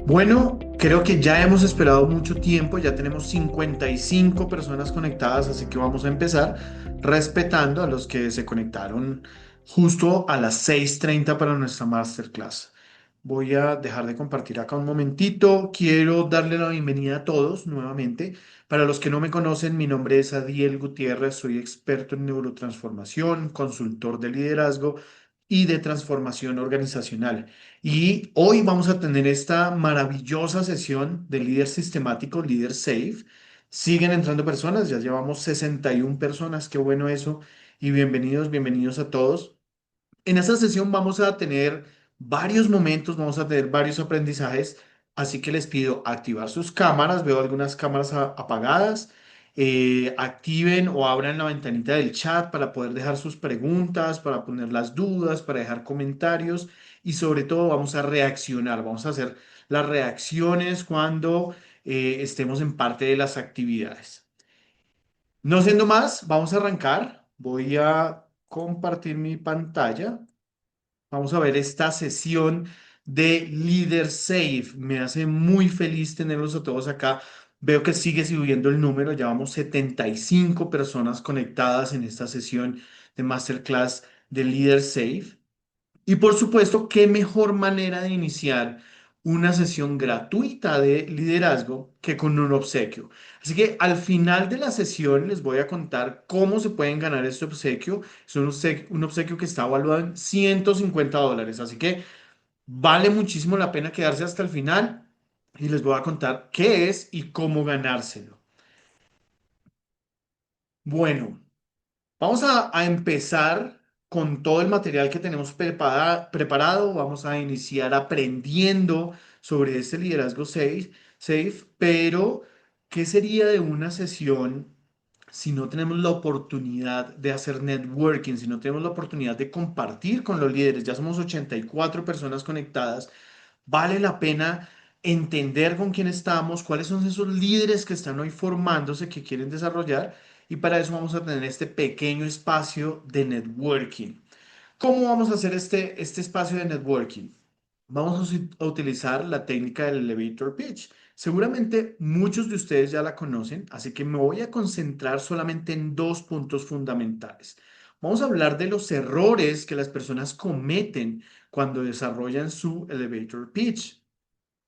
Bueno, creo que ya hemos esperado mucho tiempo, ya tenemos 55 personas conectadas, así que vamos a empezar respetando a los que se conectaron justo a las 6:30 para nuestra masterclass. Voy a dejar de compartir acá un momentito. Quiero darle la bienvenida a todos nuevamente. Para los que no me conocen, mi nombre es Adiel Gutiérrez, soy experto en neurotransformación, consultor de liderazgo y de transformación organizacional. Y hoy vamos a tener esta maravillosa sesión de líder sistemático, líder safe. Siguen entrando personas, ya llevamos 61 personas, qué bueno eso. Y bienvenidos, bienvenidos a todos. En esta sesión vamos a tener varios momentos, vamos a tener varios aprendizajes, así que les pido activar sus cámaras. Veo algunas cámaras apagadas. Activen o abran la ventanita del chat para poder dejar sus preguntas, para poner las dudas, para dejar comentarios y sobre todo vamos a reaccionar, vamos a hacer las reacciones cuando estemos en parte de las actividades. No siendo más, vamos a arrancar. Voy a compartir mi pantalla. Vamos a ver esta sesión de Leader Safe. Me hace muy feliz tenerlos a todos acá. Veo que sigue subiendo el número. Ya vamos 75 personas conectadas en esta sesión de Masterclass de Leader Safe. Y por supuesto, qué mejor manera de iniciar una sesión gratuita de liderazgo que con un obsequio. Así que al final de la sesión les voy a contar cómo se pueden ganar este obsequio. Es un obsequio que está evaluado en $150. Así que vale muchísimo la pena quedarse hasta el final y les voy a contar qué es y cómo ganárselo. Bueno. Vamos a empezar con todo el material que tenemos preparado. Vamos a iniciar aprendiendo sobre este liderazgo safe, pero ¿qué sería de una sesión si no tenemos la oportunidad de hacer networking, si no tenemos la oportunidad de compartir con los líderes? Ya somos 84 personas conectadas. Vale la pena entender con quién estamos, cuáles son esos líderes que están hoy formándose, que quieren desarrollar, y para eso vamos a tener este pequeño espacio de networking. ¿Cómo vamos a hacer este espacio de networking? Vamos a utilizar la técnica del elevator pitch. Seguramente muchos de ustedes ya la conocen, así que me voy a concentrar solamente en dos puntos fundamentales. Vamos a hablar de los errores que las personas cometen cuando desarrollan su elevator pitch.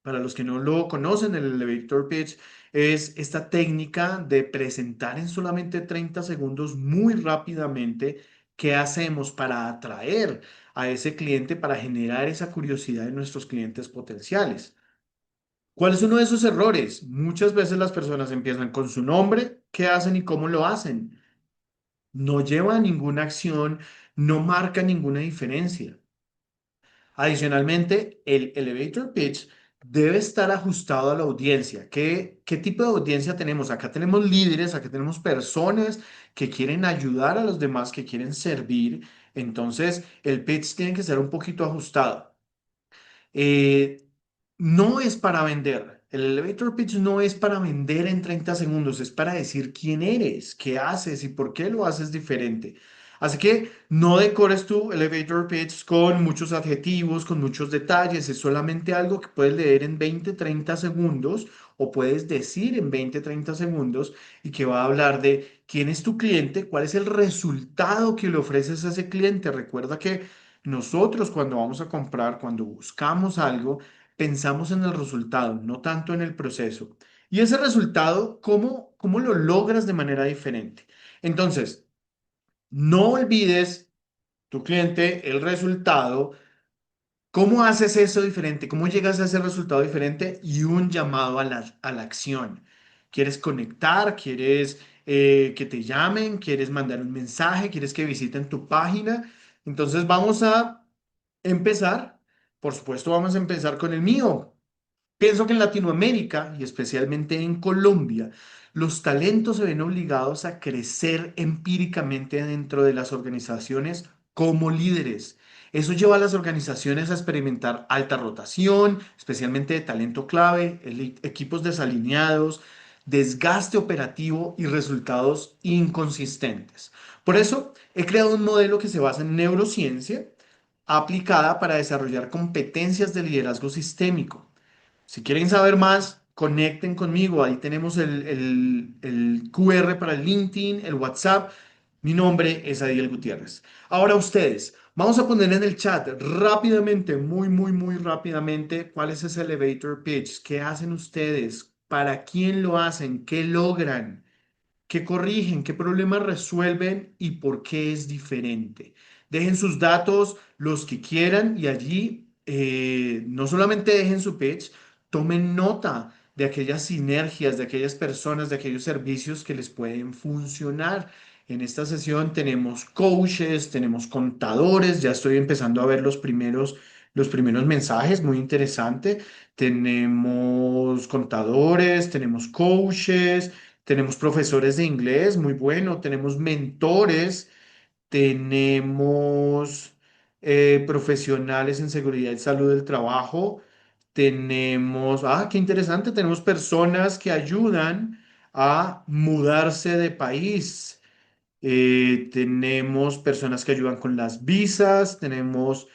Para los que no lo conocen, el elevator pitch es esta técnica de presentar en solamente 30 segundos muy rápidamente qué hacemos para atraer a ese cliente, para generar esa curiosidad en nuestros clientes potenciales. ¿Cuál es uno de esos errores? Muchas veces las personas empiezan con su nombre, qué hacen y cómo lo hacen. No lleva a ninguna acción, no marca ninguna diferencia. Adicionalmente, el elevator pitch debe estar ajustado a la audiencia. ¿Qué tipo de audiencia tenemos? Acá tenemos líderes, acá tenemos personas que quieren ayudar a los demás, que quieren servir. Entonces, el pitch tiene que ser un poquito ajustado. Eh, no es para vender. El elevator pitch no es para vender en 30 segundos, es para decir quién eres, qué haces y por qué lo haces diferente. Así que no decores tu elevator pitch con muchos adjetivos, con muchos detalles, es solamente algo que puedes leer en 20, 30 segundos o puedes decir en 20, 30 segundos y que va a hablar de quién es tu cliente, cuál es el resultado que le ofreces a ese cliente. Recuerda que nosotros cuando vamos a comprar, cuando buscamos algo, pensamos en el resultado, no tanto en el proceso. Y ese resultado, ¿cómo lo logras de manera diferente? Entonces, no olvides tu cliente, el resultado. ¿Cómo haces eso diferente? ¿Cómo llegas a ese resultado diferente? Y un llamado a la acción. ¿Quieres conectar? ¿Quieres que te llamen? ¿Quieres mandar un mensaje? ¿Quieres que visiten tu página? Entonces vamos a empezar. Por supuesto, vamos a empezar con el mío. Pienso que en Latinoamérica y especialmente en Colombia, los talentos se ven obligados a crecer empíricamente dentro de las organizaciones como líderes. Eso lleva a las organizaciones a experimentar alta rotación, especialmente de talento clave, equipos desalineados, desgaste operativo y resultados inconsistentes. Por eso he creado un modelo que se basa en neurociencia aplicada para desarrollar competencias de liderazgo sistémico. Si quieren saber más, conecten conmigo. Ahí tenemos el QR para el LinkedIn, el WhatsApp. Mi nombre es Adiel Gutiérrez. Ahora ustedes, vamos a poner en el chat rápidamente, muy rápidamente, cuál es ese elevator pitch, qué hacen ustedes, para quién lo hacen, qué logran. ¿Qué corrigen? ¿Qué problemas resuelven? ¿Y por qué es diferente? Dejen sus datos, los que quieran, y allí no solamente dejen su pitch, tomen nota de aquellas sinergias, de aquellas personas, de aquellos servicios que les pueden funcionar. En esta sesión tenemos coaches, tenemos contadores, ya estoy empezando a ver los primeros mensajes, muy interesante. Tenemos contadores, tenemos coaches. Tenemos profesores de inglés, muy bueno. Tenemos mentores, tenemos profesionales en seguridad y salud del trabajo. Tenemos, qué interesante, tenemos personas que ayudan a mudarse de país. Tenemos personas que ayudan con las visas. Tenemos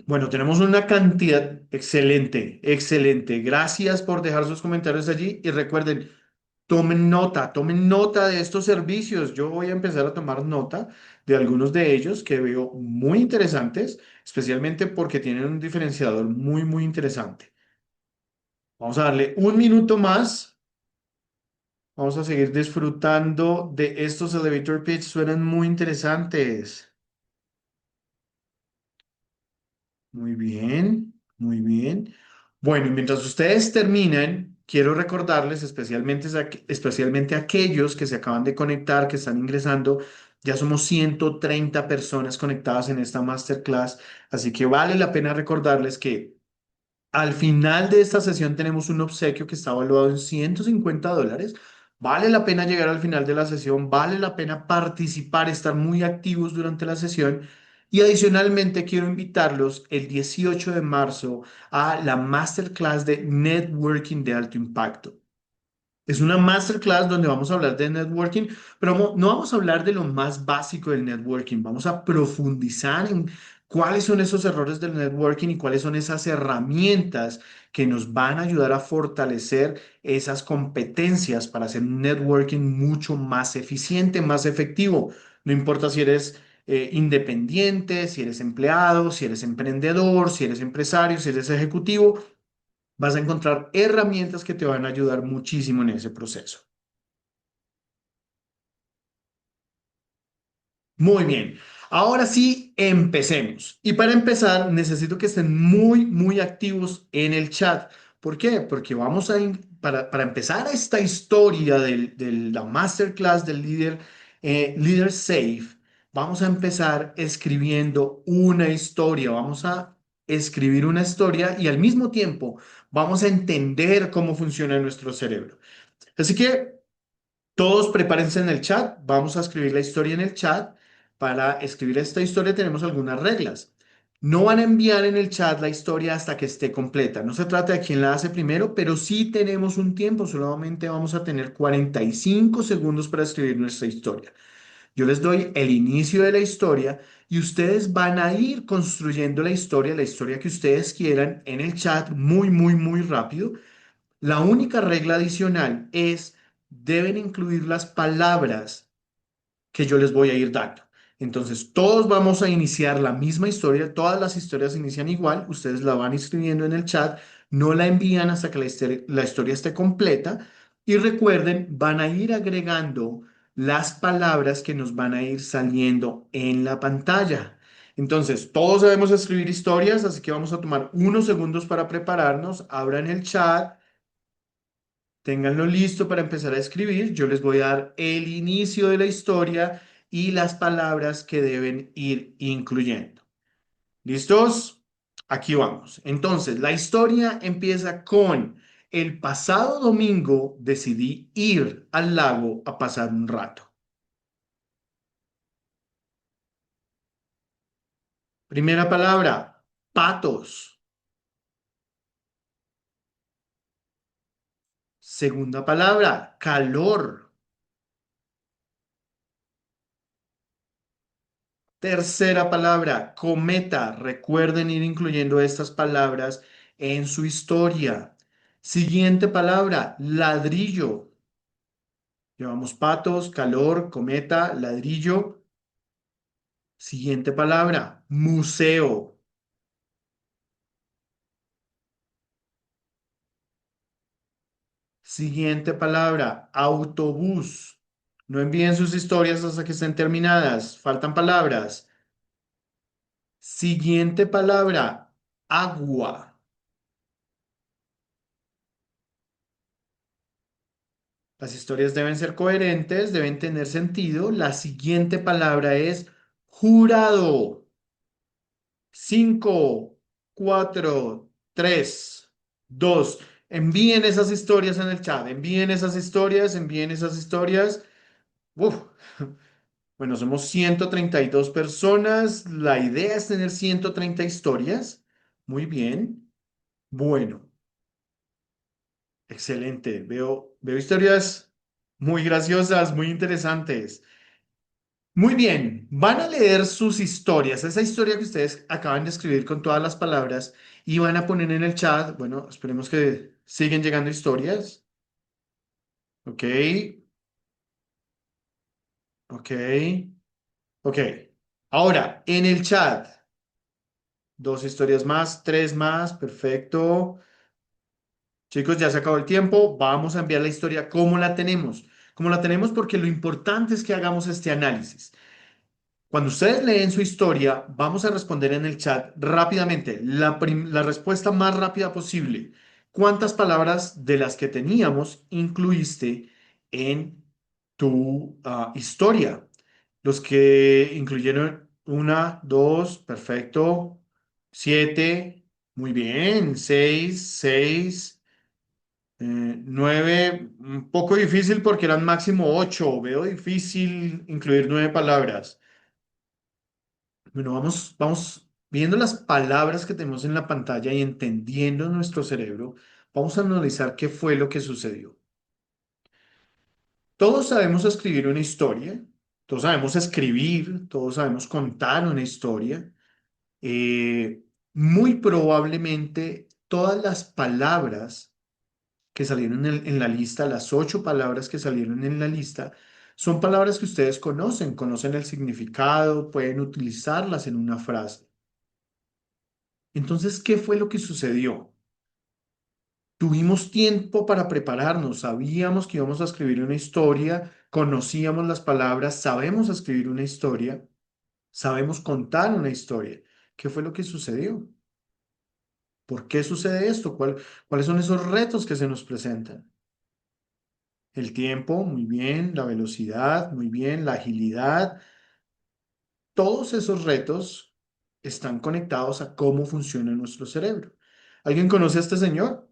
una cantidad excelente, excelente. Gracias por dejar sus comentarios allí y recuerden. Tomen nota de estos servicios. Yo voy a empezar a tomar nota de algunos de ellos que veo muy interesantes, especialmente porque tienen un diferenciador muy interesante. Vamos a darle un minuto más. Vamos a seguir disfrutando de estos elevator pitch. Suenan muy interesantes. Muy bien, muy bien. Bueno, y mientras ustedes terminan, quiero recordarles, especialmente a aquellos que se acaban de conectar, que están ingresando, ya somos 130 personas conectadas en esta masterclass, así que vale la pena recordarles que al final de esta sesión tenemos un obsequio que está evaluado en $150. Vale la pena llegar al final de la sesión, vale la pena participar, estar muy activos durante la sesión. Y adicionalmente quiero invitarlos el 18 de marzo a la masterclass de networking de alto impacto. Es una masterclass donde vamos a hablar de networking, pero no vamos a hablar de lo más básico del networking. Vamos a profundizar en cuáles son esos errores del networking y cuáles son esas herramientas que nos van a ayudar a fortalecer esas competencias para hacer un networking mucho más eficiente, más efectivo. No importa si eres independiente, si eres empleado, si eres emprendedor, si eres empresario, si eres ejecutivo. Vas a encontrar herramientas que te van a ayudar muchísimo en ese proceso. Muy bien. Ahora sí, empecemos. Y para empezar, necesito que estén muy activos en el chat. ¿Por qué? Porque para empezar esta historia de la masterclass del líder Safe, vamos a empezar escribiendo una historia. Vamos a escribir una historia y al mismo tiempo vamos a entender cómo funciona nuestro cerebro. Así que todos prepárense en el chat. Vamos a escribir la historia en el chat. Para escribir esta historia tenemos algunas reglas. No van a enviar en el chat la historia hasta que esté completa. No se trata de quién la hace primero, pero sí tenemos un tiempo. Solamente vamos a tener 45 segundos para escribir nuestra historia. Yo les doy el inicio de la historia y ustedes van a ir construyendo la historia que ustedes quieran en el chat muy rápido. La única regla adicional es, deben incluir las palabras que yo les voy a ir dando. Entonces, todos vamos a iniciar la misma historia, todas las historias inician igual, ustedes la van escribiendo en el chat, no la envían hasta que la historia esté completa y recuerden, van a ir agregando las palabras que nos van a ir saliendo en la pantalla. Entonces, todos sabemos escribir historias, así que vamos a tomar unos segundos para prepararnos, abran el chat. Ténganlo listo para empezar a escribir. Yo les voy a dar el inicio de la historia y las palabras que deben ir incluyendo. ¿Listos? Aquí vamos. Entonces, la historia empieza con: el pasado domingo decidí ir al lago a pasar un rato. Primera palabra, patos. Segunda palabra, calor. Tercera palabra, cometa. Recuerden ir incluyendo estas palabras en su historia. Siguiente palabra, ladrillo. Llevamos patos, calor, cometa, ladrillo. Siguiente palabra, museo. Siguiente palabra, autobús. No envíen sus historias hasta que estén terminadas. Faltan palabras. Siguiente palabra, agua. Las historias deben ser coherentes, deben tener sentido. La siguiente palabra es jurado. 5, 4, 3, 2. Envíen esas historias en el chat. Envíen esas historias, envíen esas historias. Uf. Bueno, somos 132 personas. La idea es tener 130 historias. Muy bien. Bueno, excelente. Veo historias muy graciosas, muy interesantes. Muy bien, van a leer sus historias, esa historia que ustedes acaban de escribir con todas las palabras y van a poner en el chat, bueno, esperemos que siguen llegando historias, ok, ok, ok. Ahora, en el chat, dos historias más, tres más, perfecto. Chicos, ya se acabó el tiempo, vamos a enviar la historia como la tenemos. Como la tenemos porque lo importante es que hagamos este análisis. Cuando ustedes leen su historia, vamos a responder en el chat rápidamente, la respuesta más rápida posible. ¿Cuántas palabras de las que teníamos incluiste en tu historia? Los que incluyeron una, dos, perfecto, siete, muy bien, seis, nueve, un poco difícil porque eran máximo ocho. Veo difícil incluir nueve palabras. Bueno, vamos viendo las palabras que tenemos en la pantalla y entendiendo nuestro cerebro, vamos a analizar qué fue lo que sucedió. Todos sabemos escribir una historia, todos sabemos escribir, todos sabemos contar una historia. Muy probablemente todas las palabras que salieron en la lista, las ocho palabras que salieron en la lista, son palabras que ustedes conocen el significado, pueden utilizarlas en una frase. Entonces, ¿qué fue lo que sucedió? Tuvimos tiempo para prepararnos, sabíamos que íbamos a escribir una historia, conocíamos las palabras, sabemos escribir una historia, sabemos contar una historia. ¿Qué fue lo que sucedió? ¿Por qué sucede esto? ¿Cuáles son esos retos que se nos presentan? El tiempo, muy bien, la velocidad, muy bien, la agilidad. Todos esos retos están conectados a cómo funciona nuestro cerebro. ¿Alguien conoce a este señor?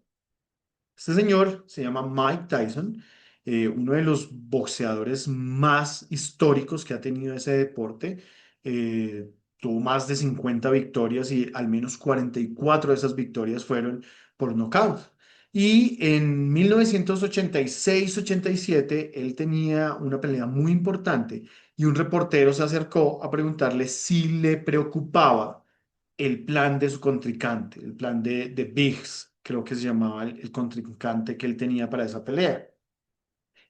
Este señor se llama Mike Tyson, uno de los boxeadores más históricos que ha tenido ese deporte. Eh, Tuvo más de 50 victorias y al menos 44 de esas victorias fueron por nocaut. Y en 1986-87 él tenía una pelea muy importante y un reportero se acercó a preguntarle si le preocupaba el plan de su contrincante, el plan de Biggs, creo que se llamaba el contrincante que él tenía para esa pelea.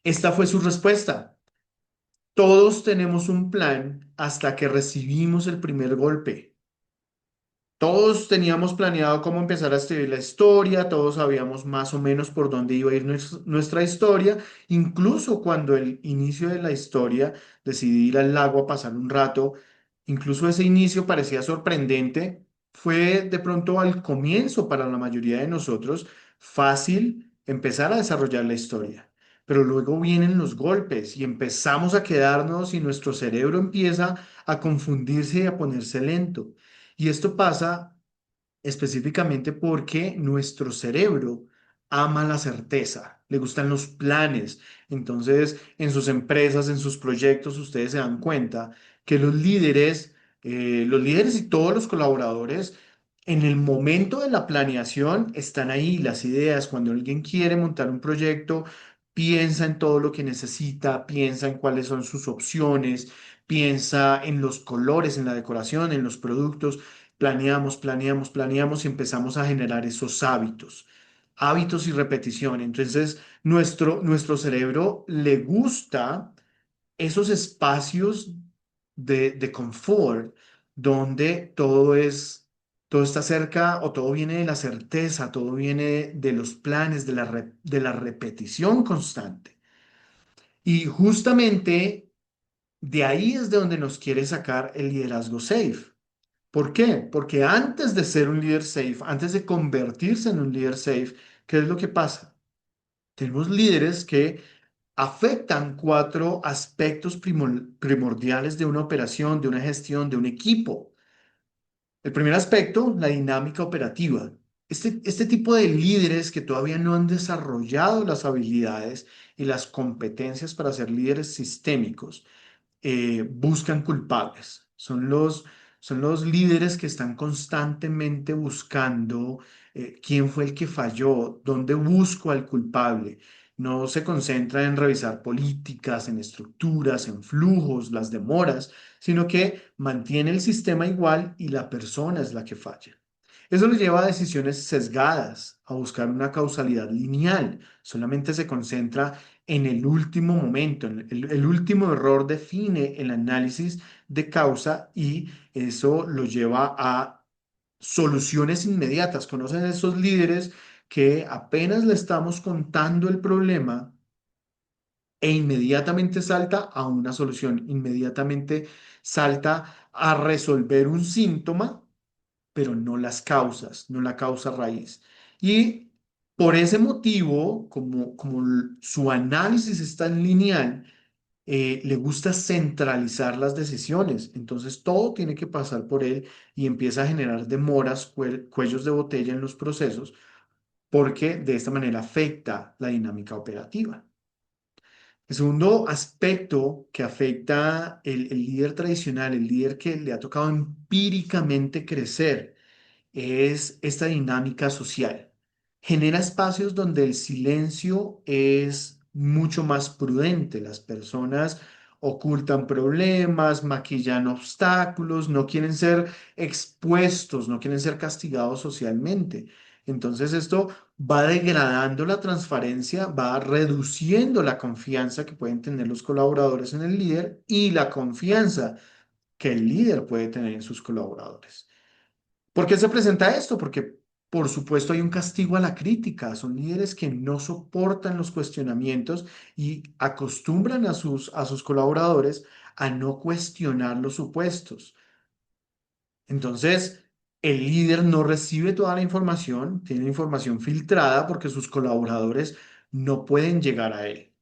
Esta fue su respuesta. Todos tenemos un plan hasta que recibimos el primer golpe. Todos teníamos planeado cómo empezar a escribir la historia, todos sabíamos más o menos por dónde iba a ir nuestra historia, incluso cuando el inicio de la historia decidí ir al lago a pasar un rato, incluso ese inicio parecía sorprendente, fue de pronto al comienzo para la mayoría de nosotros fácil empezar a desarrollar la historia, pero luego vienen los golpes y empezamos a quedarnos y nuestro cerebro empieza a confundirse y a ponerse lento. Y esto pasa específicamente porque nuestro cerebro ama la certeza, le gustan los planes. Entonces, en sus empresas, en sus proyectos, ustedes se dan cuenta que los líderes y todos los colaboradores, en el momento de la planeación, están ahí las ideas. Cuando alguien quiere montar un proyecto, piensa en todo lo que necesita, piensa en cuáles son sus opciones, piensa en los colores, en la decoración, en los productos. planeamos, planeamos, planeamos y empezamos a generar esos hábitos, hábitos y repetición. Entonces, nuestro cerebro le gusta esos espacios de confort donde todo está cerca o todo viene de la certeza, todo viene de los planes, de la repetición constante. Y justamente de ahí es de donde nos quiere sacar el liderazgo safe. ¿Por qué? Porque antes de ser un líder safe, antes de convertirse en un líder safe, ¿qué es lo que pasa? Tenemos líderes que afectan cuatro aspectos primordiales de una operación, de una gestión, de un equipo. El primer aspecto, la dinámica operativa. Este tipo de líderes que todavía no han desarrollado las habilidades y las competencias para ser líderes sistémicos buscan culpables. Son los líderes que están constantemente buscando quién fue el que falló, dónde busco al culpable. No se concentra en revisar políticas, en estructuras, en flujos, las demoras, sino que mantiene el sistema igual y la persona es la que falla. Eso le lleva a decisiones sesgadas, a buscar una causalidad lineal. Solamente se concentra en el último momento, el último error define el análisis de causa y eso lo lleva a soluciones inmediatas. ¿Conocen esos líderes que apenas le estamos contando el problema e inmediatamente salta a una solución, inmediatamente salta a resolver un síntoma, pero no las causas, no la causa raíz? Y por ese motivo, como su análisis es tan lineal, le gusta centralizar las decisiones. Entonces todo tiene que pasar por él y empieza a generar demoras, cuellos de botella en los procesos, porque de esta manera afecta la dinámica operativa. El segundo aspecto que afecta el líder tradicional, el líder que le ha tocado empíricamente crecer, es esta dinámica social. Genera espacios donde el silencio es mucho más prudente. Las personas ocultan problemas, maquillan obstáculos, no quieren ser expuestos, no quieren ser castigados socialmente. Entonces esto va degradando la transparencia, va reduciendo la confianza que pueden tener los colaboradores en el líder y la confianza que el líder puede tener en sus colaboradores. ¿Por qué se presenta esto? Porque, por supuesto, hay un castigo a la crítica. Son líderes que no soportan los cuestionamientos y acostumbran a sus colaboradores a no cuestionar los supuestos. Entonces, el líder no recibe toda la información, tiene información filtrada porque sus colaboradores no pueden llegar a él.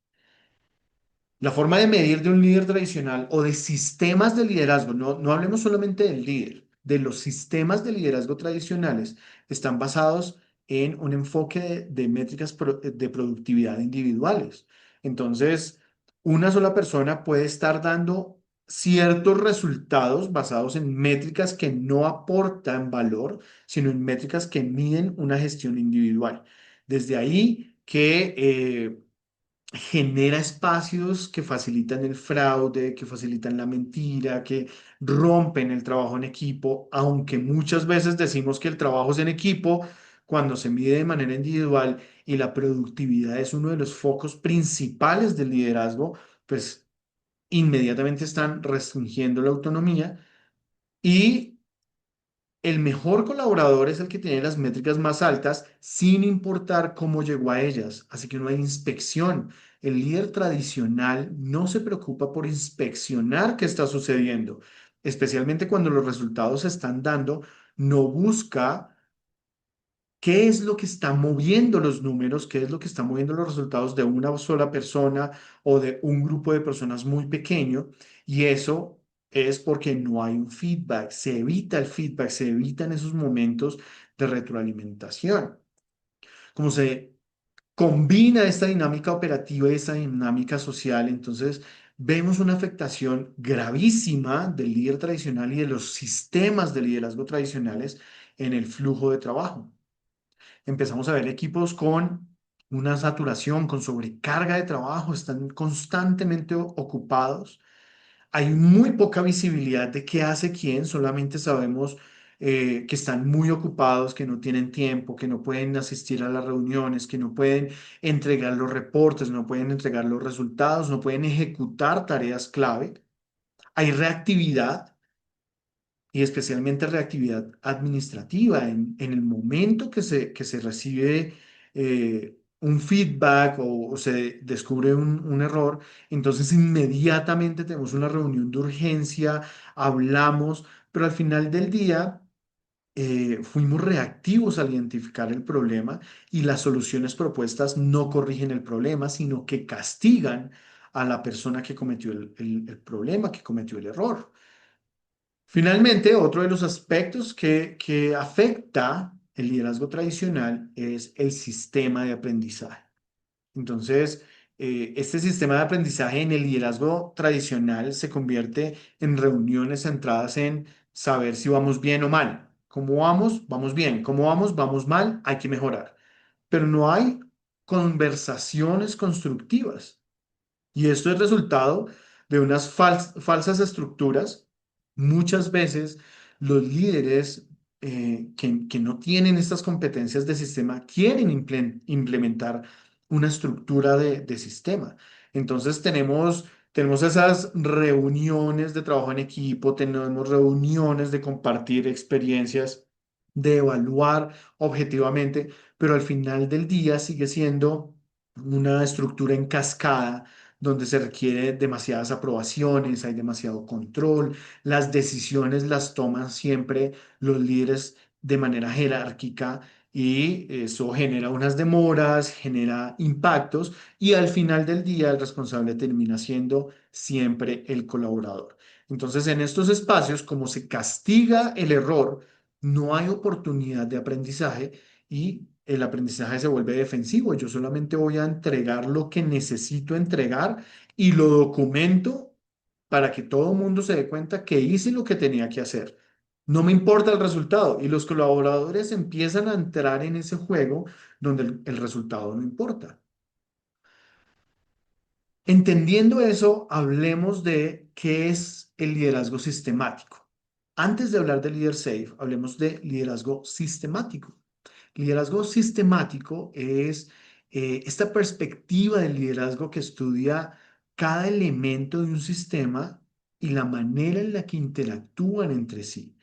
La forma de medir de un líder tradicional o de sistemas de liderazgo, no hablemos solamente del líder, de los sistemas de liderazgo tradicionales, están basados en un enfoque de métricas de productividad individuales. Entonces, una sola persona puede estar dando ciertos resultados basados en métricas que no aportan valor, sino en métricas que miden una gestión individual. Desde ahí que genera espacios que facilitan el fraude, que facilitan la mentira, que rompen el trabajo en equipo, aunque muchas veces decimos que el trabajo es en equipo, cuando se mide de manera individual y la productividad es uno de los focos principales del liderazgo, pues inmediatamente están restringiendo la autonomía y el mejor colaborador es el que tiene las métricas más altas sin importar cómo llegó a ellas. Así que no hay inspección. El líder tradicional no se preocupa por inspeccionar qué está sucediendo, especialmente cuando los resultados se están dando. No busca qué es lo que está moviendo los números, qué es lo que está moviendo los resultados de una sola persona o de un grupo de personas muy pequeño. Y eso es porque no hay un feedback, se evita el feedback, se evitan esos momentos de retroalimentación. Como se combina esta dinámica operativa y esta dinámica social, entonces vemos una afectación gravísima del líder tradicional y de los sistemas de liderazgo tradicionales en el flujo de trabajo. Empezamos a ver equipos con una saturación, con sobrecarga de trabajo, están constantemente ocupados. Hay muy poca visibilidad de qué hace quién, solamente sabemos, que están muy ocupados, que no tienen tiempo, que no pueden asistir a las reuniones, que no pueden entregar los reportes, no pueden entregar los resultados, no pueden ejecutar tareas clave. Hay reactividad y especialmente reactividad administrativa en el momento que se recibe un feedback o se descubre un error, entonces inmediatamente tenemos una reunión de urgencia, hablamos, pero al final del día fuimos reactivos al identificar el problema y las soluciones propuestas no corrigen el problema, sino que castigan a la persona que cometió el problema, que cometió el error. Finalmente, otro de los aspectos que afecta el liderazgo tradicional es el sistema de aprendizaje. Entonces, este sistema de aprendizaje en el liderazgo tradicional se convierte en reuniones centradas en saber si vamos bien o mal. ¿Cómo vamos? Vamos bien. ¿Cómo vamos? Vamos mal. Hay que mejorar. Pero no hay conversaciones constructivas. Y esto es resultado de unas falsas estructuras. Muchas veces los líderes que no tienen estas competencias de sistema quieren implementar una estructura de sistema. Entonces tenemos esas reuniones de trabajo en equipo, tenemos reuniones de compartir experiencias, de evaluar objetivamente, pero al final del día sigue siendo una estructura en cascada donde se requiere demasiadas aprobaciones, hay demasiado control, las decisiones las toman siempre los líderes de manera jerárquica y eso genera unas demoras, genera impactos y al final del día el responsable termina siendo siempre el colaborador. Entonces, en estos espacios, como se castiga el error, no hay oportunidad de aprendizaje y el aprendizaje se vuelve defensivo. Yo solamente voy a entregar lo que necesito entregar y lo documento para que todo el mundo se dé cuenta que hice lo que tenía que hacer. No me importa el resultado y los colaboradores empiezan a entrar en ese juego donde el resultado no importa. Entendiendo eso, hablemos de qué es el liderazgo sistemático. Antes de hablar de líder safe, hablemos de liderazgo sistemático. Liderazgo sistemático es esta perspectiva del liderazgo que estudia cada elemento de un sistema y la manera en la que interactúan entre sí.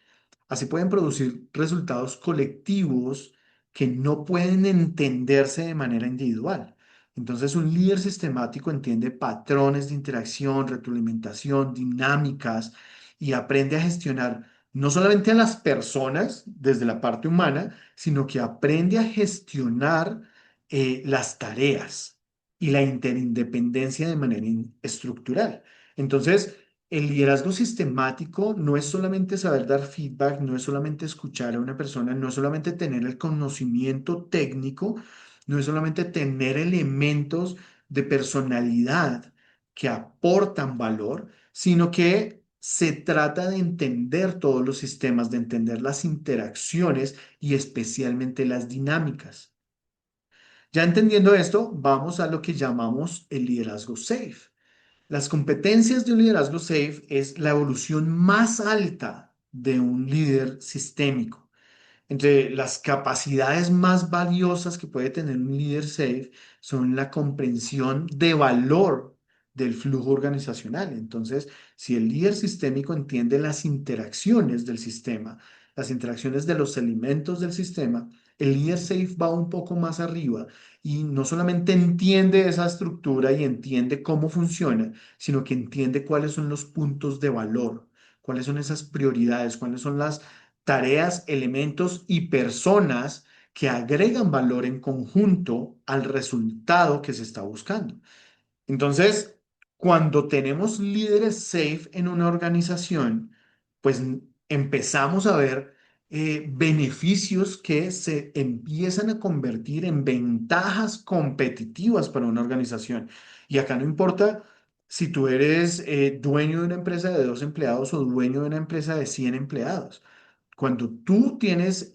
Así pueden producir resultados colectivos que no pueden entenderse de manera individual. Entonces, un líder sistemático entiende patrones de interacción, retroalimentación, dinámicas y aprende a gestionar no solamente a las personas desde la parte humana, sino que aprende a gestionar las tareas y la interindependencia de manera estructural. Entonces, el liderazgo sistemático no es solamente saber dar feedback, no es solamente escuchar a una persona, no es solamente tener el conocimiento técnico, no es solamente tener elementos de personalidad que aportan valor, sino que se trata de entender todos los sistemas, de entender las interacciones y especialmente las dinámicas. Ya entendiendo esto, vamos a lo que llamamos el liderazgo SAFe. Las competencias de un liderazgo safe es la evolución más alta de un líder sistémico. Entre las capacidades más valiosas que puede tener un líder safe son la comprensión de valor del flujo organizacional. Entonces, si el líder sistémico entiende las interacciones del sistema, las interacciones de los elementos del sistema, el líder safe va un poco más arriba y no solamente entiende esa estructura y entiende cómo funciona, sino que entiende cuáles son los puntos de valor, cuáles son esas prioridades, cuáles son las tareas, elementos y personas que agregan valor en conjunto al resultado que se está buscando. Entonces, cuando tenemos líderes safe en una organización, pues empezamos a ver beneficios que se empiezan a convertir en ventajas competitivas para una organización. Y acá no importa si tú eres dueño de una empresa de 2 empleados o dueño de una empresa de 100 empleados. Cuando tú tienes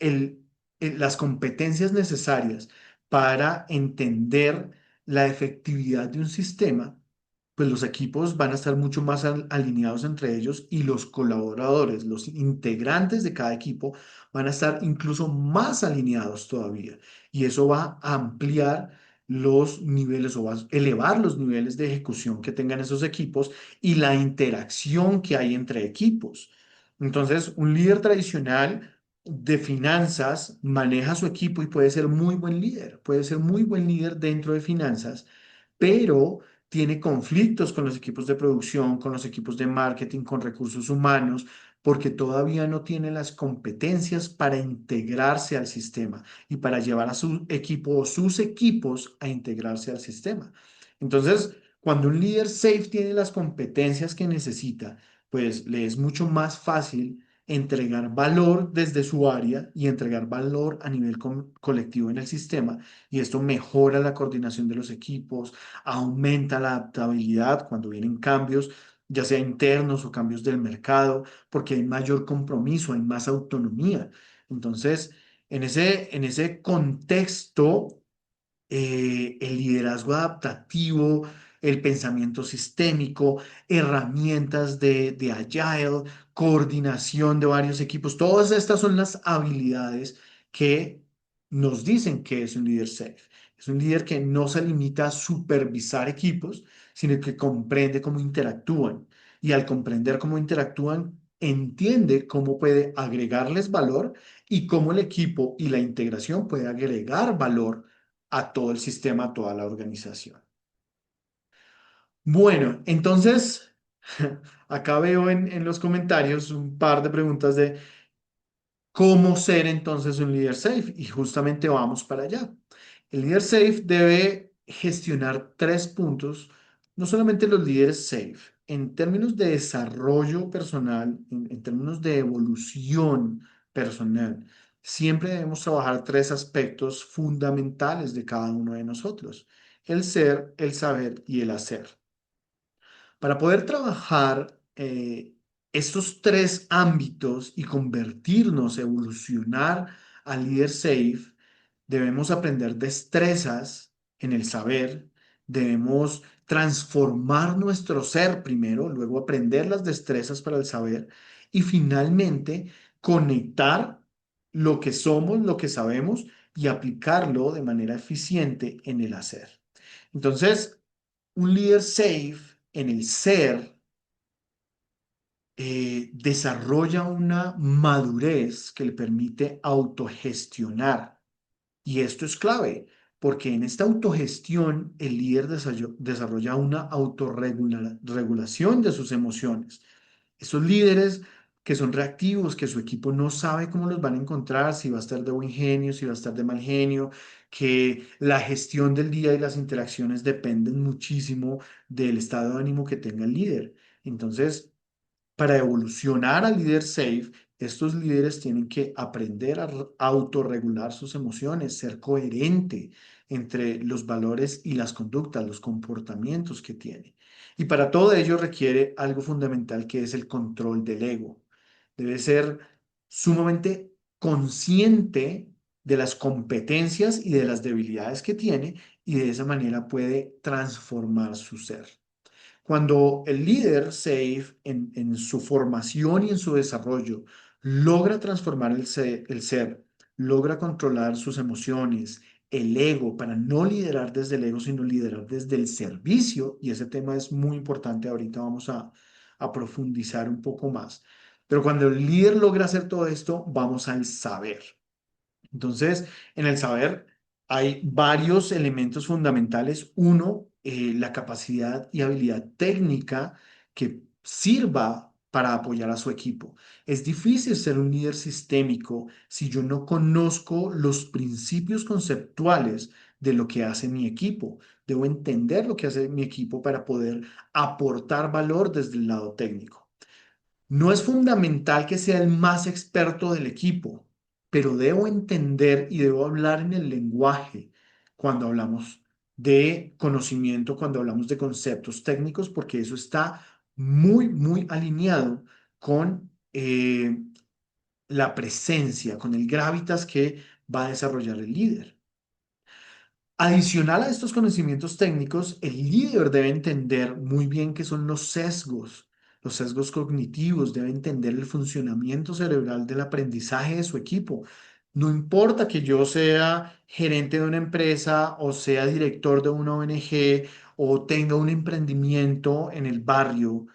las competencias necesarias para entender la efectividad de un sistema, pues los equipos van a estar mucho más alineados entre ellos y los colaboradores, los integrantes de cada equipo van a estar incluso más alineados todavía. Y eso va a ampliar los niveles o va a elevar los niveles de ejecución que tengan esos equipos y la interacción que hay entre equipos. Entonces, un líder tradicional de finanzas maneja su equipo y puede ser muy buen líder, puede ser muy buen líder dentro de finanzas, pero tiene conflictos con los equipos de producción, con los equipos de marketing, con recursos humanos, porque todavía no tiene las competencias para integrarse al sistema y para llevar a su equipo o sus equipos a integrarse al sistema. Entonces, cuando un líder safe tiene las competencias que necesita, pues le es mucho más fácil entregar valor desde su área y entregar valor a nivel colectivo en el sistema. Y esto mejora la coordinación de los equipos, aumenta la adaptabilidad cuando vienen cambios, ya sea internos o cambios del mercado, porque hay mayor compromiso, hay más autonomía. Entonces, en ese contexto, el liderazgo adaptativo, el pensamiento sistémico, herramientas de agile, coordinación de varios equipos, todas estas son las habilidades que nos dicen que es un líder safe. Es un líder que no se limita a supervisar equipos, sino que comprende cómo interactúan. Y al comprender cómo interactúan, entiende cómo puede agregarles valor y cómo el equipo y la integración puede agregar valor a todo el sistema, a toda la organización. Bueno, entonces, acá veo en los comentarios un par de preguntas de cómo ser entonces un líder safe y justamente vamos para allá. El líder safe debe gestionar tres puntos, no solamente los líderes safe, en términos de desarrollo personal, en términos de evolución personal. Siempre debemos trabajar tres aspectos fundamentales de cada uno de nosotros: el ser, el saber y el hacer. Para poder trabajar estos tres ámbitos y convertirnos, evolucionar al líder safe, debemos aprender destrezas en el saber, debemos transformar nuestro ser primero, luego aprender las destrezas para el saber y finalmente conectar lo que somos, lo que sabemos y aplicarlo de manera eficiente en el hacer. Entonces, un líder safe en el ser desarrolla una madurez que le permite autogestionar. Y esto es clave, porque en esta autogestión el líder desarrolla una autorregulación de sus emociones. Esos líderes que son reactivos, que su equipo no sabe cómo los van a encontrar, si va a estar de buen genio, si va a estar de mal genio, que la gestión del día y las interacciones dependen muchísimo del estado de ánimo que tenga el líder. Entonces, para evolucionar al líder safe, estos líderes tienen que aprender a autorregular sus emociones, ser coherente entre los valores y las conductas, los comportamientos que tiene. Y para todo ello requiere algo fundamental que es el control del ego. Debe ser sumamente consciente de las competencias y de las debilidades que tiene y de esa manera puede transformar su ser. Cuando el líder SAFE en su formación y en su desarrollo logra transformar el ser, logra controlar sus emociones, el ego, para no liderar desde el ego, sino liderar desde el servicio, y ese tema es muy importante, ahorita vamos a profundizar un poco más. Pero cuando el líder logra hacer todo esto, vamos al saber. Entonces, en el saber hay varios elementos fundamentales. Uno, la capacidad y habilidad técnica que sirva para apoyar a su equipo. Es difícil ser un líder sistémico si yo no conozco los principios conceptuales de lo que hace mi equipo. Debo entender lo que hace mi equipo para poder aportar valor desde el lado técnico. No es fundamental que sea el más experto del equipo, pero debo entender y debo hablar en el lenguaje cuando hablamos de conocimiento, cuando hablamos de conceptos técnicos, porque eso está muy, muy alineado con la presencia, con el gravitas que va a desarrollar el líder. Adicional a estos conocimientos técnicos, el líder debe entender muy bien qué son los sesgos cognitivos, debe entender el funcionamiento cerebral del aprendizaje de su equipo. No importa que yo sea gerente de una empresa o sea director de una ONG o tenga un emprendimiento en el barrio.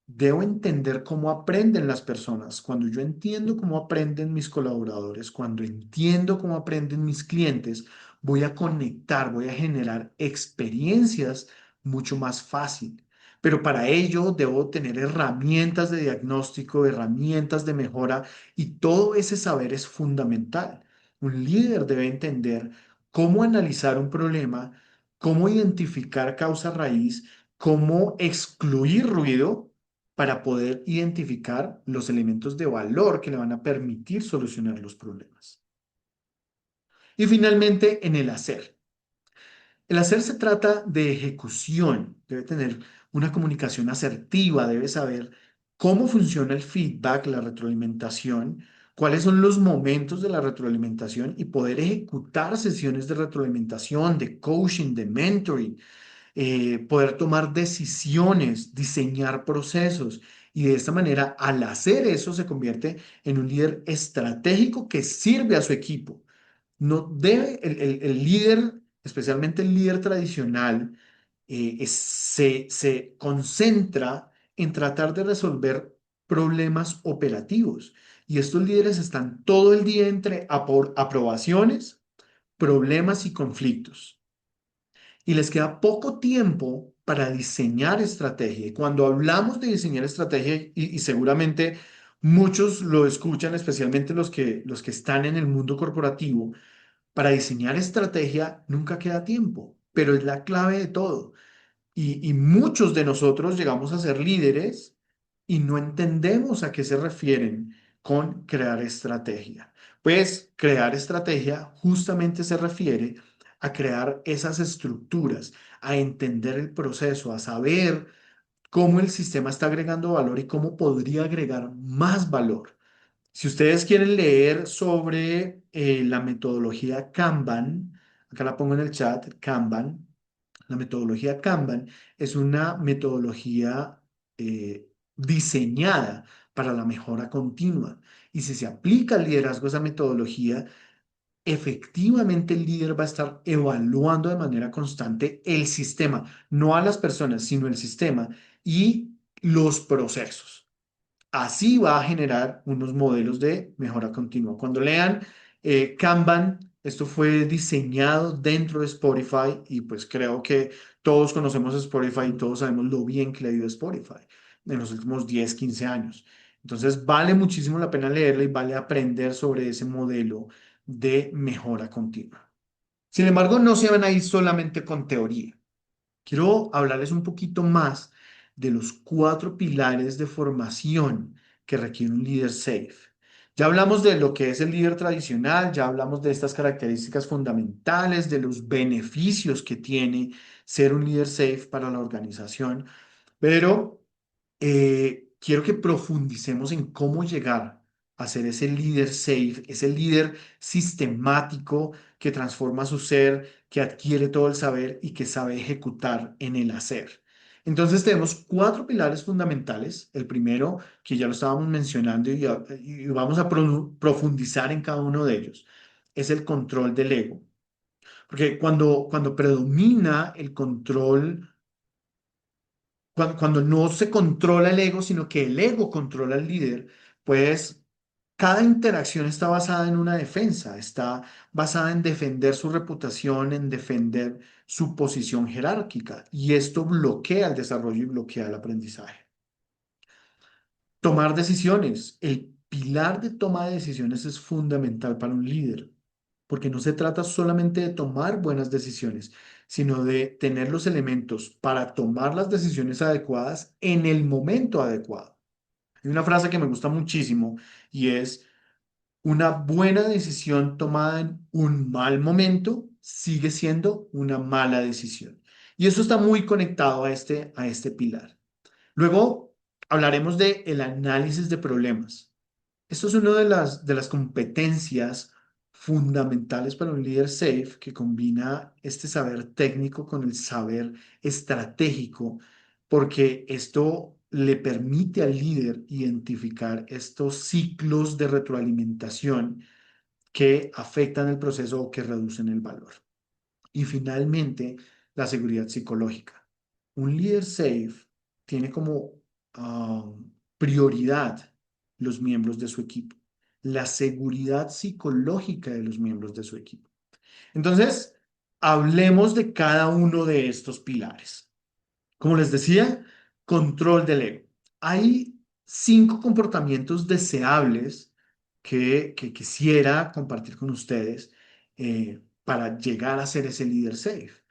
Debo entender cómo aprenden las personas. Cuando yo entiendo cómo aprenden mis colaboradores, cuando entiendo cómo aprenden mis clientes, voy a conectar, voy a generar experiencias mucho más fácil. Pero para ello debo tener herramientas de diagnóstico, herramientas de mejora y todo ese saber es fundamental. Un líder debe entender cómo analizar un problema, cómo identificar causa raíz, cómo excluir ruido para poder identificar los elementos de valor que le van a permitir solucionar los problemas. Y finalmente, en el hacer. El hacer se trata de ejecución, debe tener una comunicación asertiva, debe saber cómo funciona el feedback, la retroalimentación, cuáles son los momentos de la retroalimentación y poder ejecutar sesiones de retroalimentación, de coaching, de mentoring, poder tomar decisiones, diseñar procesos. Y de esta manera, al hacer eso, se convierte en un líder estratégico que sirve a su equipo. No debe, el líder, especialmente el líder tradicional, se concentra en tratar de resolver problemas operativos. Y estos líderes están todo el día entre aprobaciones, problemas y conflictos y les queda poco tiempo para diseñar estrategia. Y cuando hablamos de diseñar estrategia, y seguramente muchos lo escuchan, especialmente los que están en el mundo corporativo, para diseñar estrategia nunca queda tiempo, pero es la clave de todo. Y muchos de nosotros llegamos a ser líderes y no entendemos a qué se refieren con crear estrategia. Pues crear estrategia justamente se refiere a crear esas estructuras, a entender el proceso, a saber cómo el sistema está agregando valor y cómo podría agregar más valor. Si ustedes quieren leer sobre la metodología Kanban, acá la pongo en el chat, Kanban. La metodología Kanban es una metodología diseñada para la mejora continua. Y si se aplica al liderazgo esa metodología, efectivamente el líder va a estar evaluando de manera constante el sistema, no a las personas, sino el sistema y los procesos. Así va a generar unos modelos de mejora continua. Cuando lean Kanban, esto fue diseñado dentro de Spotify y pues creo que todos conocemos Spotify y todos sabemos lo bien que le ha ido a Spotify en los últimos 10, 15 años. Entonces vale muchísimo la pena leerlo y vale aprender sobre ese modelo de mejora continua. Sin embargo, no se van a ir solamente con teoría. Quiero hablarles un poquito más de los 4 pilares de formación que requiere un líder safe. Ya hablamos de lo que es el líder tradicional, ya hablamos de estas características fundamentales, de los beneficios que tiene ser un líder safe para la organización, pero quiero que profundicemos en cómo llegar a ser ese líder safe, ese líder sistemático que transforma su ser, que adquiere todo el saber y que sabe ejecutar en el hacer. Entonces tenemos 4 pilares fundamentales. El primero, que ya lo estábamos mencionando y vamos a profundizar en cada uno de ellos, es el control del ego. Porque cuando predomina el control cuando no se controla el ego, sino que el ego controla al líder, pues cada interacción está basada en una defensa, está basada en defender su reputación, en defender su posición jerárquica, y esto bloquea el desarrollo y bloquea el aprendizaje. Tomar decisiones. El pilar de toma de decisiones es fundamental para un líder, porque no se trata solamente de tomar buenas decisiones, sino de tener los elementos para tomar las decisiones adecuadas en el momento adecuado. Hay una frase que me gusta muchísimo y es, una buena decisión tomada en un mal momento sigue siendo una mala decisión. Y eso está muy conectado a este pilar. Luego hablaremos de el análisis de problemas. Esto es una de las competencias fundamentales para un líder safe que combina este saber técnico con el saber estratégico, porque esto le permite al líder identificar estos ciclos de retroalimentación que afectan el proceso o que reducen el valor. Y finalmente, la seguridad psicológica. Un líder safe tiene como prioridad los miembros de su equipo, la seguridad psicológica de los miembros de su equipo. Entonces, hablemos de cada uno de estos pilares. Como les decía, control del ego. Hay 5 comportamientos deseables que quisiera compartir con ustedes para llegar a ser ese líder safe.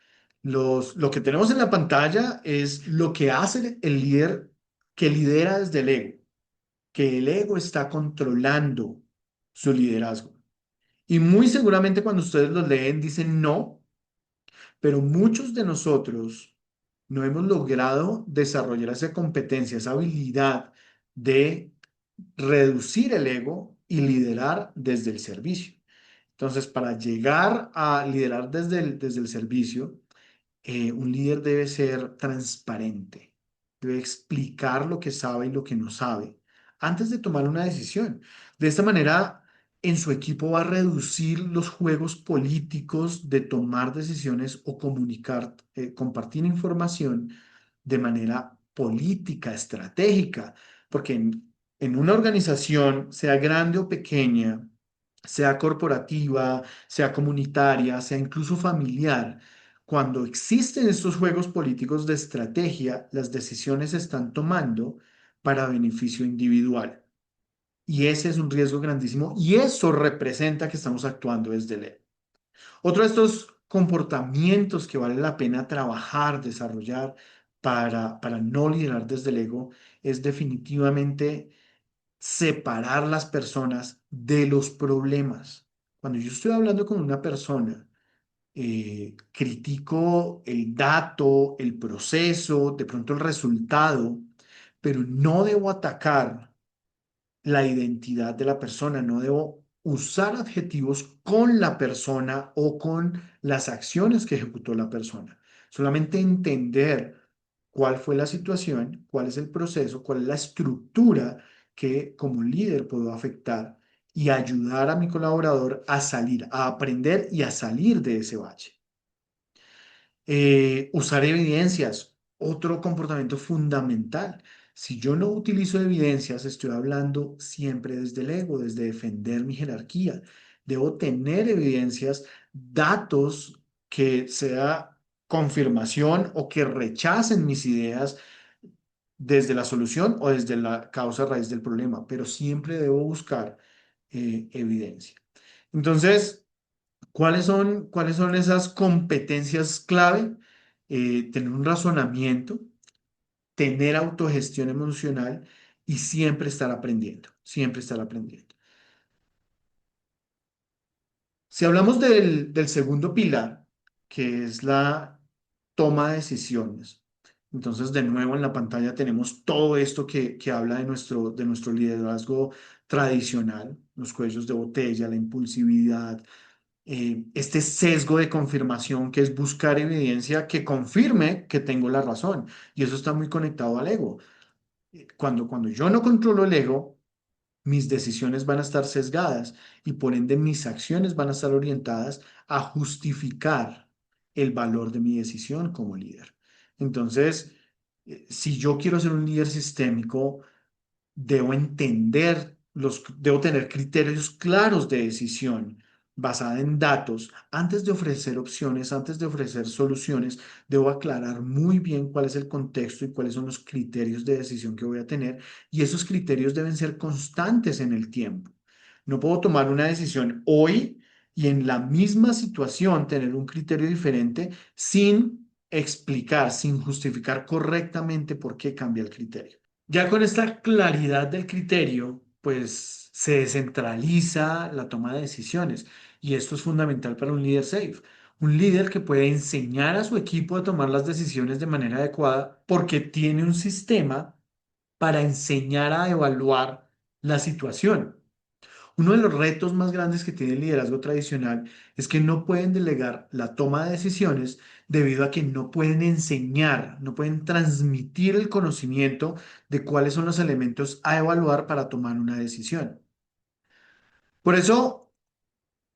Lo que tenemos en la pantalla es lo que hace el líder que lidera desde el ego, que el ego está controlando su liderazgo. Y muy seguramente cuando ustedes los leen dicen no, pero muchos de nosotros no hemos logrado desarrollar esa competencia, esa habilidad de reducir el ego y liderar desde el servicio. Entonces, para llegar a liderar desde el servicio, un líder debe ser transparente, debe explicar lo que sabe y lo que no sabe antes de tomar una decisión. De esta manera, en su equipo va a reducir los juegos políticos de tomar decisiones o comunicar, compartir información de manera política, estratégica, porque en una organización, sea grande o pequeña, sea corporativa, sea comunitaria, sea incluso familiar, cuando existen estos juegos políticos de estrategia, las decisiones se están tomando para beneficio individual. Y ese es un riesgo grandísimo y eso representa que estamos actuando desde el ego. Otro de estos comportamientos que vale la pena trabajar, desarrollar para no liderar desde el ego es definitivamente separar las personas de los problemas. Cuando yo estoy hablando con una persona, critico el dato, el proceso, de pronto el resultado, pero no debo atacar la identidad de la persona, no debo usar adjetivos con la persona o con las acciones que ejecutó la persona. Solamente entender cuál fue la situación, cuál es el proceso, cuál es la estructura que como líder puedo afectar y ayudar a mi colaborador a salir, a aprender y a salir de ese bache. Usar evidencias, otro comportamiento fundamental. Si yo no utilizo evidencias, estoy hablando siempre desde el ego, desde defender mi jerarquía. Debo tener evidencias, datos que sea confirmación o que rechacen mis ideas desde la solución o desde la causa raíz del problema, pero siempre debo buscar evidencia. Entonces, cuáles son esas competencias clave? Tener un razonamiento, tener autogestión emocional y siempre estar aprendiendo, siempre estar aprendiendo. Si hablamos del segundo pilar, que es la toma de decisiones, entonces de nuevo en la pantalla tenemos todo esto que habla de nuestro liderazgo tradicional, los cuellos de botella, la impulsividad, este sesgo de confirmación que es buscar evidencia que confirme que tengo la razón. Y eso está muy conectado al ego. Cuando yo no controlo el ego, mis decisiones van a estar sesgadas y por ende mis acciones van a estar orientadas a justificar el valor de mi decisión como líder. Entonces, si yo quiero ser un líder sistémico, debo tener criterios claros de decisión basada en datos. Antes de ofrecer opciones, antes de ofrecer soluciones, debo aclarar muy bien cuál es el contexto y cuáles son los criterios de decisión que voy a tener. Y esos criterios deben ser constantes en el tiempo. No puedo tomar una decisión hoy y en la misma situación tener un criterio diferente sin explicar, sin justificar correctamente por qué cambia el criterio. Ya con esta claridad del criterio, pues se descentraliza la toma de decisiones y esto es fundamental para un líder safe. Un líder que puede enseñar a su equipo a tomar las decisiones de manera adecuada porque tiene un sistema para enseñar a evaluar la situación. Uno de los retos más grandes que tiene el liderazgo tradicional es que no pueden delegar la toma de decisiones debido a que no pueden enseñar, no pueden transmitir el conocimiento de cuáles son los elementos a evaluar para tomar una decisión. Por eso,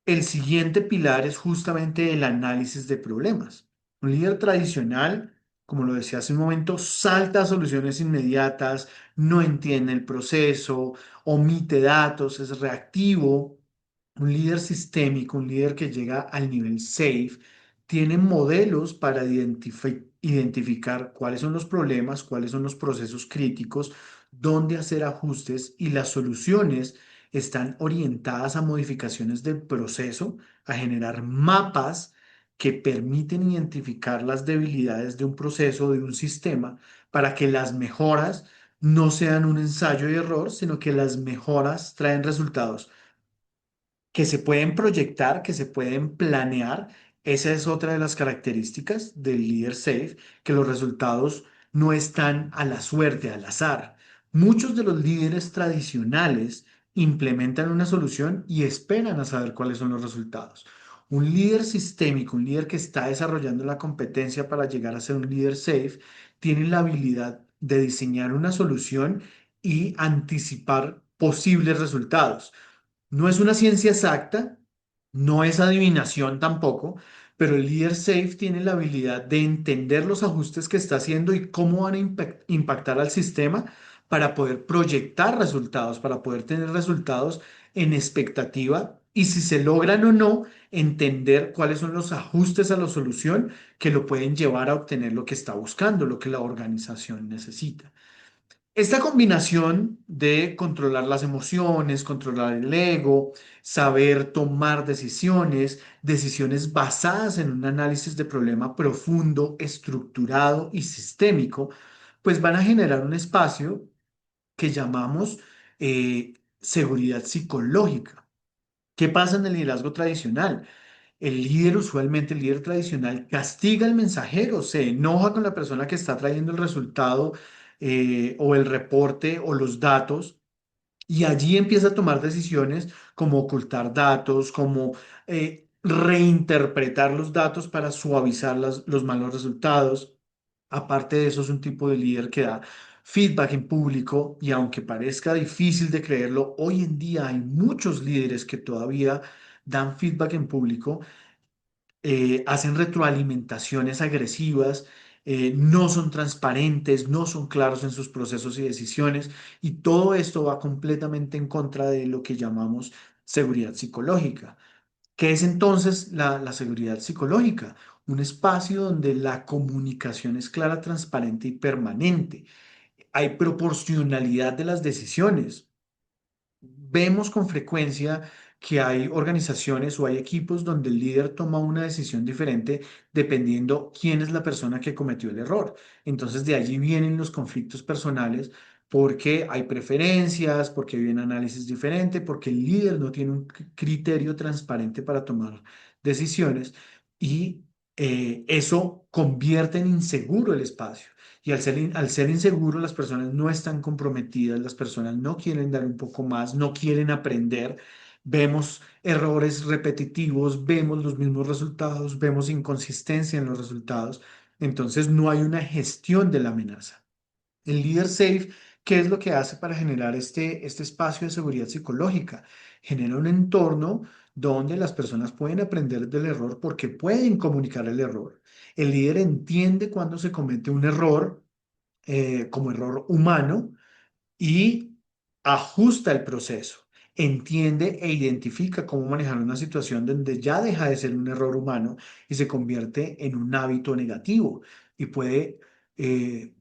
el siguiente pilar es justamente el análisis de problemas. Un líder tradicional, como lo decía hace un momento, salta a soluciones inmediatas, no entiende el proceso, omite datos, es reactivo. Un líder sistémico, un líder que llega al nivel SAFE, tiene modelos para identificar cuáles son los problemas, cuáles son los procesos críticos, dónde hacer ajustes, y las soluciones están orientadas a modificaciones del proceso, a generar mapas que permiten identificar las debilidades de un proceso, de un sistema, para que las mejoras no sean un ensayo y error, sino que las mejoras traen resultados que se pueden proyectar, que se pueden planear. Esa es otra de las características del líder safe, que los resultados no están a la suerte, al azar. Muchos de los líderes tradicionales implementan una solución y esperan a saber cuáles son los resultados. Un líder sistémico, un líder que está desarrollando la competencia para llegar a ser un líder safe, tiene la habilidad de diseñar una solución y anticipar posibles resultados. No es una ciencia exacta, no es adivinación tampoco, pero el líder safe tiene la habilidad de entender los ajustes que está haciendo y cómo van a impactar al sistema para poder proyectar resultados, para poder tener resultados en expectativa, y si se logran o no, entender cuáles son los ajustes a la solución que lo pueden llevar a obtener lo que está buscando, lo que la organización necesita. Esta combinación de controlar las emociones, controlar el ego, saber tomar decisiones, decisiones basadas en un análisis de problema profundo, estructurado y sistémico, pues van a generar un espacio que llamamos seguridad psicológica. ¿Qué pasa en el liderazgo tradicional? El líder, usualmente el líder tradicional, castiga al mensajero, se enoja con la persona que está trayendo el resultado, o el reporte o los datos, y allí empieza a tomar decisiones como ocultar datos, como reinterpretar los datos para suavizar los malos resultados. Aparte de eso, es un tipo de líder que da feedback en público, y aunque parezca difícil de creerlo, hoy en día hay muchos líderes que todavía dan feedback en público, hacen retroalimentaciones agresivas, no son transparentes, no son claros en sus procesos y decisiones, y todo esto va completamente en contra de lo que llamamos seguridad psicológica. ¿Qué es entonces la seguridad psicológica? Un espacio donde la comunicación es clara, transparente y permanente. Hay proporcionalidad de las decisiones. Vemos con frecuencia que hay organizaciones o hay equipos donde el líder toma una decisión diferente dependiendo quién es la persona que cometió el error. Entonces de allí vienen los conflictos personales, porque hay preferencias, porque hay un análisis diferente, porque el líder no tiene un criterio transparente para tomar decisiones, y eso convierte en inseguro el espacio. Y al ser inseguro, las personas no están comprometidas, las personas no quieren dar un poco más, no quieren aprender. Vemos errores repetitivos, vemos los mismos resultados, vemos inconsistencia en los resultados. Entonces no hay una gestión de la amenaza. El líder safe, ¿qué es lo que hace para generar este espacio de seguridad psicológica? Genera un entorno donde las personas pueden aprender del error porque pueden comunicar el error. El líder entiende cuando se comete un error, como error humano, y ajusta el proceso. Entiende e identifica cómo manejar una situación donde ya deja de ser un error humano y se convierte en un hábito negativo, y puede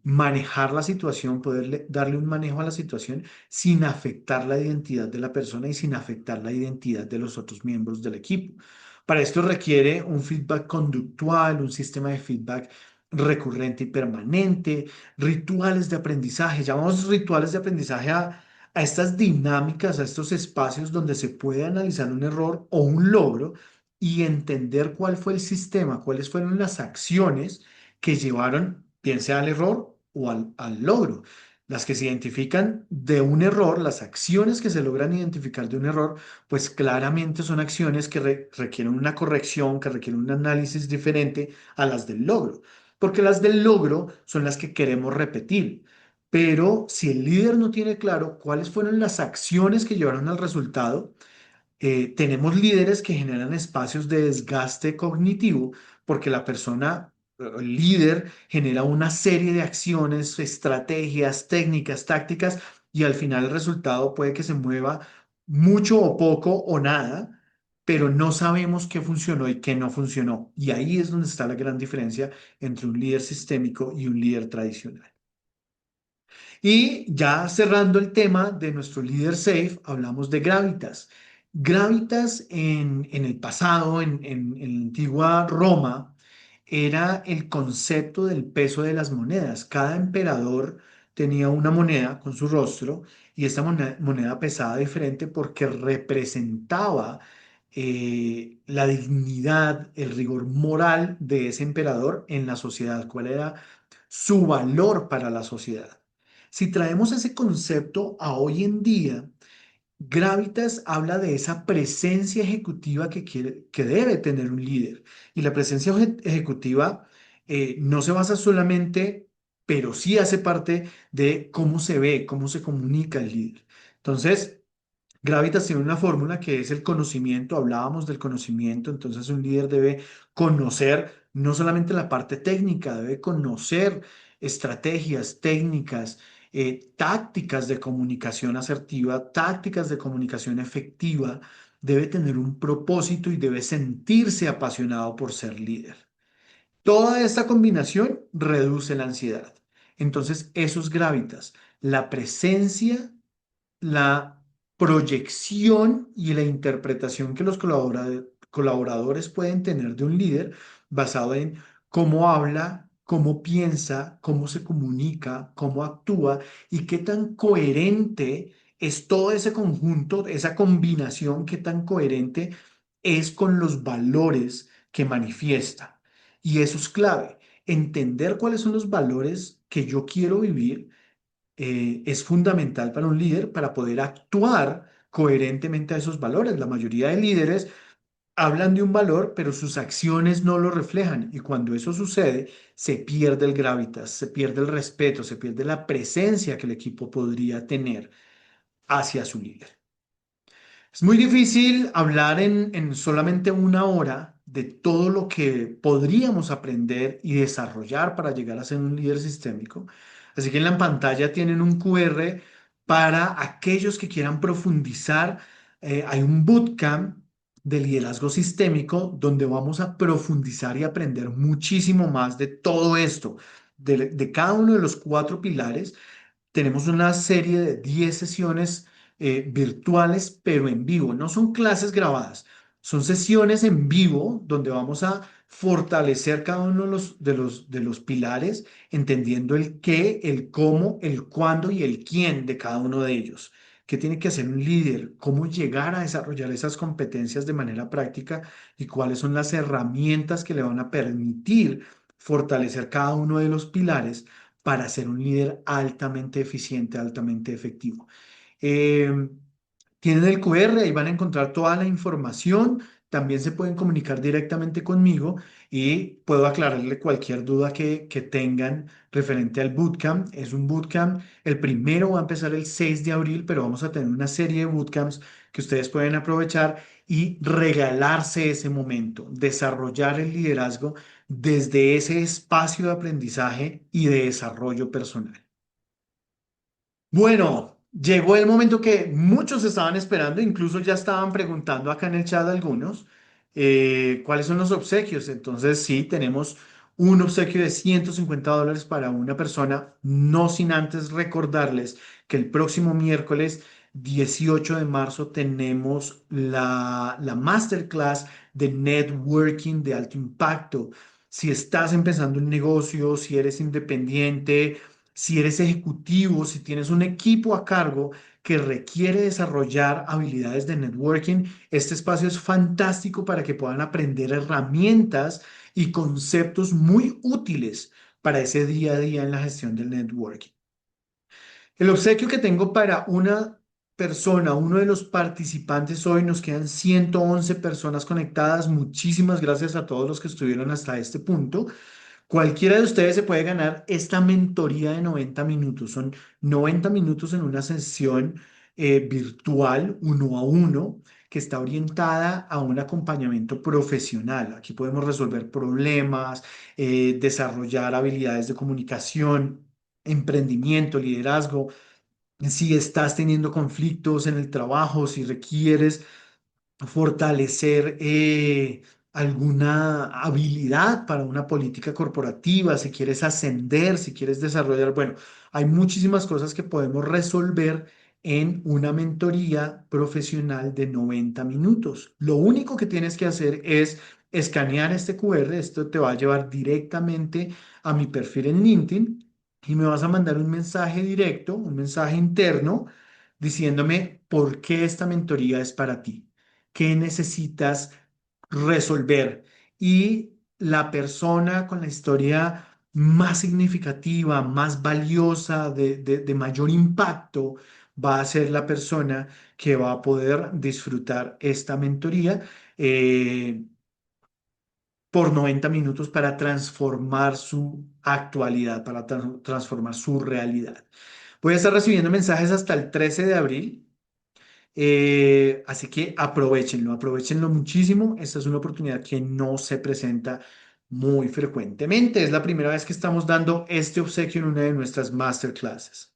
manejar la situación, poder darle un manejo a la situación sin afectar la identidad de la persona y sin afectar la identidad de los otros miembros del equipo. Para esto requiere un feedback conductual, un sistema de feedback recurrente y permanente, rituales de aprendizaje. Llamamos rituales de aprendizaje a estas dinámicas, a estos espacios donde se puede analizar un error o un logro y entender cuál fue el sistema, cuáles fueron las acciones que llevaron, bien sea al error o al logro. Las que se identifican de un error, las acciones que se logran identificar de un error, pues claramente son acciones que requieren una corrección, que requieren un análisis diferente a las del logro, porque las del logro son las que queremos repetir. Pero si el líder no tiene claro cuáles fueron las acciones que llevaron al resultado, tenemos líderes que generan espacios de desgaste cognitivo porque la persona, el líder, genera una serie de acciones, estrategias, técnicas, tácticas y al final el resultado puede que se mueva mucho o poco o nada, pero no sabemos qué funcionó y qué no funcionó. Y ahí es donde está la gran diferencia entre un líder sistémico y un líder tradicional. Y ya cerrando el tema de nuestro líder safe, hablamos de Gravitas. Gravitas en el pasado, en la antigua Roma, era el concepto del peso de las monedas. Cada emperador tenía una moneda con su rostro y esta moneda pesaba diferente porque representaba la dignidad, el rigor moral de ese emperador en la sociedad, cuál era su valor para la sociedad. Si traemos ese concepto a hoy en día, Gravitas habla de esa presencia ejecutiva que debe tener un líder. Y la presencia ejecutiva no se basa solamente, pero sí hace parte de cómo se ve, cómo se comunica el líder. Entonces, Gravitas tiene una fórmula que es el conocimiento, hablábamos del conocimiento, entonces un líder debe conocer no solamente la parte técnica, debe conocer estrategias, técnicas, tácticas de comunicación asertiva, tácticas de comunicación efectiva, debe tener un propósito y debe sentirse apasionado por ser líder. Toda esta combinación reduce la ansiedad. Entonces, eso es Gravitas, la presencia, la proyección y la interpretación que los colaboradores pueden tener de un líder basado en cómo habla, cómo piensa, cómo se comunica, cómo actúa y qué tan coherente es todo ese conjunto, esa combinación, qué tan coherente es con los valores que manifiesta. Y eso es clave, entender cuáles son los valores que yo quiero vivir es fundamental para un líder para poder actuar coherentemente a esos valores. La mayoría de líderes hablan de un valor, pero sus acciones no lo reflejan. Y cuando eso sucede, se pierde el gravitas, se pierde el respeto, se pierde la presencia que el equipo podría tener hacia su líder. Es muy difícil hablar en solamente una hora de todo lo que podríamos aprender y desarrollar para llegar a ser un líder sistémico. Así que en la pantalla tienen un QR para aquellos que quieran profundizar. Hay un bootcamp de liderazgo sistémico donde vamos a profundizar y aprender muchísimo más de todo esto, de cada uno de los cuatro pilares. Tenemos una serie de 10 sesiones virtuales, pero en vivo. No son clases grabadas, son sesiones en vivo donde vamos a fortalecer cada uno de los pilares, entendiendo el qué, el cómo, el cuándo y el quién de cada uno de ellos. ¿Qué tiene que hacer un líder? ¿Cómo llegar a desarrollar esas competencias de manera práctica? ¿Y cuáles son las herramientas que le van a permitir fortalecer cada uno de los pilares para ser un líder altamente eficiente, altamente efectivo? Eh, Tienen el QR, ahí van a encontrar toda la información. También se pueden comunicar directamente conmigo y puedo aclararle cualquier duda que tengan referente al bootcamp. Es un bootcamp, el primero va a empezar el 6 de abril, pero vamos a tener una serie de bootcamps que ustedes pueden aprovechar y regalarse ese momento, desarrollar el liderazgo desde ese espacio de aprendizaje y de desarrollo personal. Bueno, llegó el momento que muchos estaban esperando, incluso ya estaban preguntando acá en el chat algunos, cuáles son los obsequios. Entonces, sí, tenemos un obsequio de $150 para una persona, no sin antes recordarles que el próximo miércoles 18 de marzo tenemos la masterclass de networking de alto impacto. Si estás empezando un negocio, si eres independiente, si eres ejecutivo, si tienes un equipo a cargo que requiere desarrollar habilidades de networking, este espacio es fantástico para que puedan aprender herramientas y conceptos muy útiles para ese día a día en la gestión del networking. El obsequio que tengo para una persona, uno de los participantes hoy, nos quedan 111 personas conectadas. Muchísimas gracias a todos los que estuvieron hasta este punto. Cualquiera de ustedes se puede ganar esta mentoría de 90 minutos. Son 90 minutos en una sesión virtual, uno a uno, que está orientada a un acompañamiento profesional. Aquí podemos resolver problemas, desarrollar habilidades de comunicación, emprendimiento, liderazgo. Si estás teniendo conflictos en el trabajo, si requieres fortalecer alguna habilidad para una política corporativa, si quieres ascender, si quieres desarrollar, bueno, hay muchísimas cosas que podemos resolver en una mentoría profesional de 90 minutos. Lo único que tienes que hacer es escanear este QR, esto te va a llevar directamente a mi perfil en LinkedIn y me vas a mandar un mensaje directo, un mensaje interno diciéndome por qué esta mentoría es para ti, qué necesitas resolver. Y la persona con la historia más significativa, más valiosa, de mayor impacto, va a ser la persona que va a poder disfrutar esta mentoría por 90 minutos para transformar su actualidad, para transformar su realidad. Voy a estar recibiendo mensajes hasta el 13 de abril. Así que aprovechenlo, aprovechenlo muchísimo. Esta es una oportunidad que no se presenta muy frecuentemente. Es la primera vez que estamos dando este obsequio en una de nuestras masterclasses.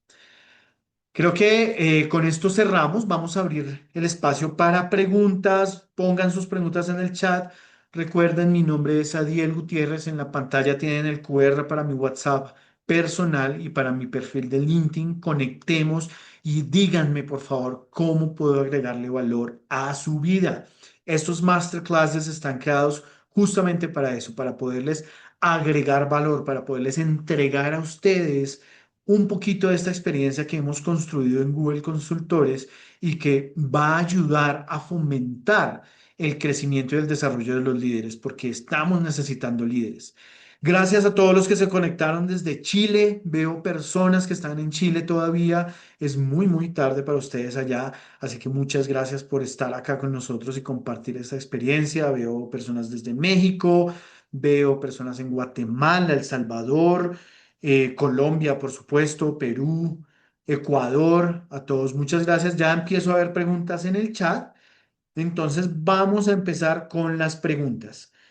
Creo que con esto cerramos. Vamos a abrir el espacio para preguntas. Pongan sus preguntas en el chat. Recuerden, mi nombre es Adiel Gutiérrez. En la pantalla tienen el QR para mi WhatsApp personal y para mi perfil de LinkedIn. Conectemos y díganme, por favor, cómo puedo agregarle valor a su vida. Estos masterclasses están creados justamente para eso, para poderles agregar valor, para poderles entregar a ustedes un poquito de esta experiencia que hemos construido en Google Consultores y que va a ayudar a fomentar el crecimiento y el desarrollo de los líderes, porque estamos necesitando líderes. Gracias a todos los que se conectaron desde Chile. Veo personas que están en Chile todavía. Es muy, muy tarde para ustedes allá. Así que muchas gracias por estar acá con nosotros y compartir esta experiencia. Veo personas desde México, veo personas en Guatemala, El Salvador, Colombia, por supuesto, Perú, Ecuador, a todos muchas gracias. Ya empiezo a ver preguntas en el chat, entonces vamos a empezar con las preguntas.